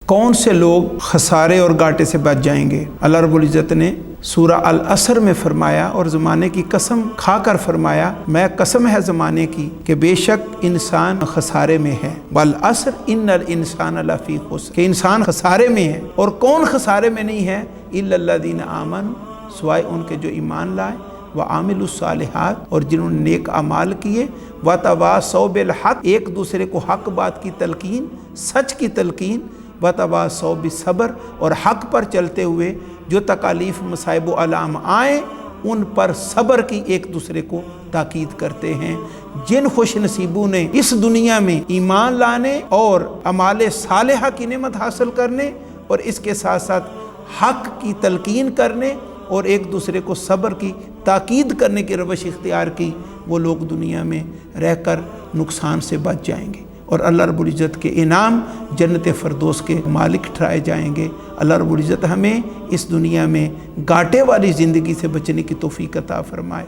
کون سے لوگ خسارے اور گھاٹے سے بچ جائیں گے؟ اللہ رب العزت نے سورہ العصر میں فرمایا اور زمانے کی قسم کھا کر فرمایا، میں قسم ہے زمانے کی کہ بے شک انسان خسارے میں ہے، والعصر ان الانسان لفی خسر، کہ انسان خسارے میں ہے۔ اور کون خسارے میں نہیں ہے؟ الا الذین آمنوا، سوائے ان کے جو ایمان لائے، وعاملوا الصالحات، اور جنہوں نے نیک اعمال کیے، وتواصوا بالحق، ایک دوسرے کو حق بات کی تلقین، سچ کی تلقین، وتواصوا بالصبر، اور حق پر چلتے ہوئے جو تکالیف مصائب و آلام آئیں ان پر صبر کی ایک دوسرے کو تاکید کرتے ہیں۔ جن خوش نصیبوں نے اس دنیا میں ایمان لانے اور اعمال صالحہ کی نعمت حاصل کرنے اور اس کے ساتھ ساتھ حق کی تلقین کرنے اور ایک دوسرے کو صبر کی تاکید کرنے کی روش اختیار کی، وہ لوگ دنیا میں رہ کر نقصان سے بچ جائیں گے اور اللہ رب العزت کے انعام جنت فردوس کے مالک ٹھہرائے جائیں گے۔ اللہ رب العزت ہمیں اس دنیا میں گھاٹے والی زندگی سے بچنے کی توفیق عطا فرمائے۔